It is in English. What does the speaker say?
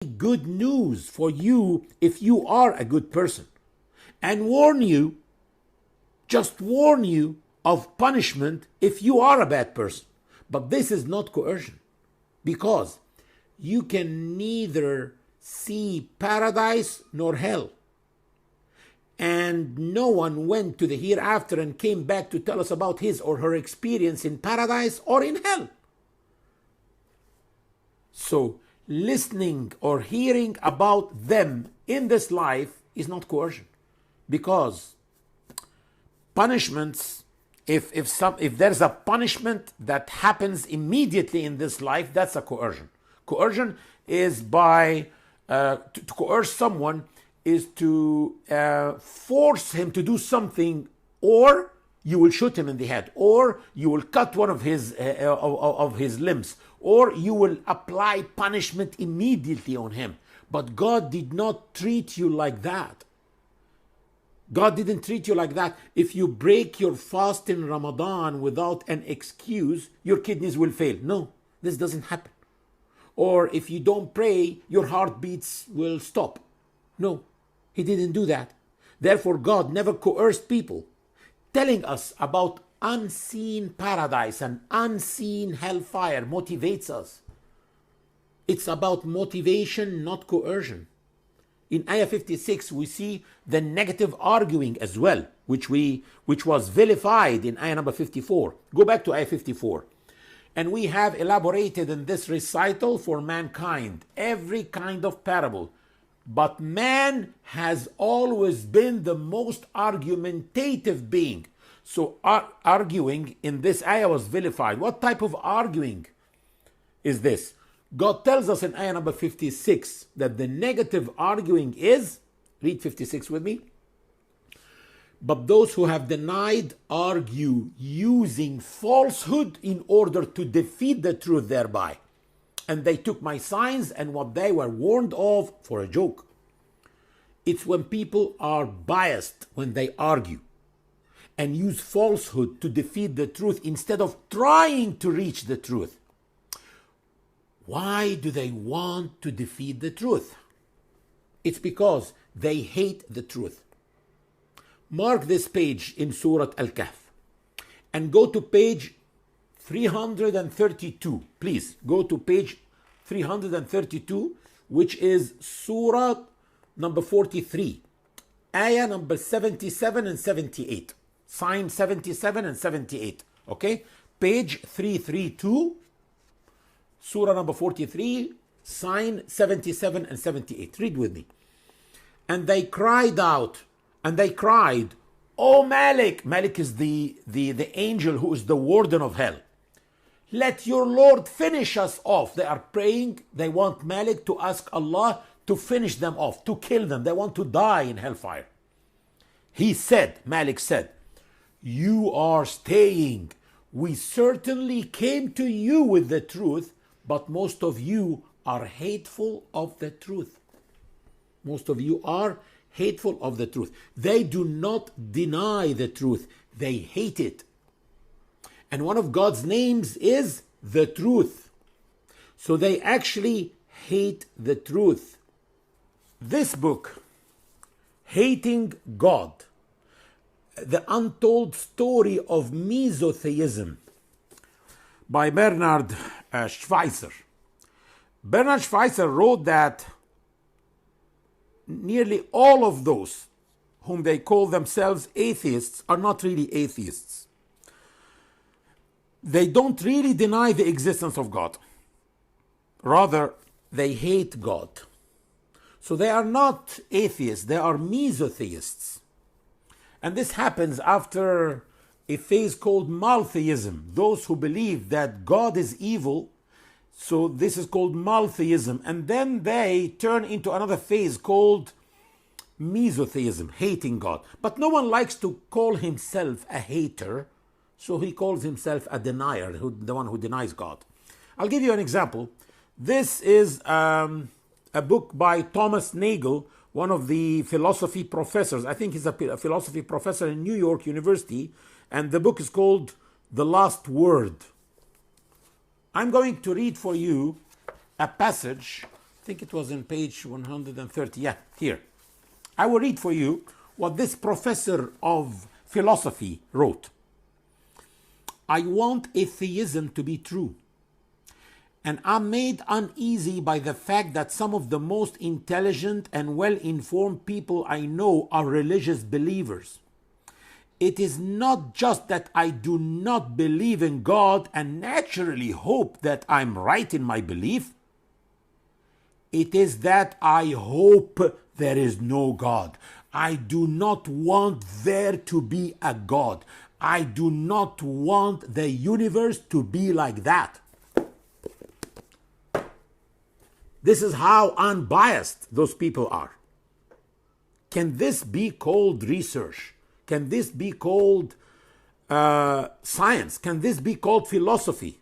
good news for you if you are a good person, and just warn you of punishment if you are a bad person. But this is not coercion, because you can neither see paradise nor hell. And no one went to the hereafter and came back to tell us about his or her experience in paradise or in hell. So listening or hearing about them in this life is not coercion, because punishments, if there's a punishment that happens immediately in this life, that's a coercion. Coercion is to coerce someone is to force him to do something, or you will shoot him in the head, or you will cut one of his limbs, or you will apply punishment immediately on him. But God did not treat you like that. God didn't treat you like that. If you break your fast in Ramadan without an excuse, your kidneys will fail. No, this doesn't happen. Or if you don't pray, your heartbeats will stop. No, he didn't do that. Therefore, God never coerced people. Telling us about unseen paradise and unseen hellfire motivates us. It's about motivation, not coercion. In Ayah 56, we see the negative arguing as well, which was vilified in Ayah number 54. Go back to Ayah 54. And we have elaborated in this recital for mankind every kind of parable. But man has always been the most argumentative being. So arguing in this ayah was vilified. What type of arguing is this? God tells us in ayah number 56 that the negative arguing is, read 56 with me. But those who have denied argue using falsehood in order to defeat the truth thereby. And they took my signs and what they were warned of for a joke. It's when people are biased when they argue and use falsehood to defeat the truth instead of trying to reach the truth. Why do they want to defeat the truth? It's because they hate the truth. Mark this page in Surah Al-Kahf and go to page 332. Please go to page 332, which is Surah number 43, ayah number 77 and 78. Sign 77 and 78. Okay? Page 332, Surah number 43, sign 77 and 78. Read with me. And they cried out, and they cried, "O Malik!" Malik is the angel who is the warden of hell. "Let your Lord finish us off." They are praying. They want Malik to ask Allah to finish them off, to kill them. They want to die in hellfire. He said, Malik said, "You are staying. We certainly came to you with the truth, but most of you are hateful of the truth." Most of you are hateful of the truth. They do not deny the truth. They hate it. And one of God's names is the truth. So they actually hate the truth. This book, Hating God, the Untold Story of Mesotheism, by Bernard Schweitzer. Bernard Schweitzer wrote that nearly all of those whom they call themselves atheists are not really atheists. They don't really deny the existence of God. Rather, they hate God. So they are not atheists, they are mesotheists. And this happens after a phase called maltheism. Those who believe that God is evil, so this is called maltheism. And then they turn into another phase called mesotheism, hating God. But no one likes to call himself a hater, so he calls himself a denier, the one who denies God. I'll give you an example. This is a book by Thomas Nagel, one of the philosophy professors. I think he's a philosophy professor in New York University, and the book is called The Last Word. I'm going to read for you a passage. I think it was in page 130. Yeah, here. I will read for you what this professor of philosophy wrote. I want atheism to be true. And I'm made uneasy by the fact that some of the most intelligent and well-informed people I know are religious believers. It is not just that I do not believe in God and naturally hope that I'm right in my belief. It is that I hope there is no God. I do not want there to be a God. I do not want the universe to be like that. This is how unbiased those people are. Can this be called research? Can this be called science? Can this be called philosophy?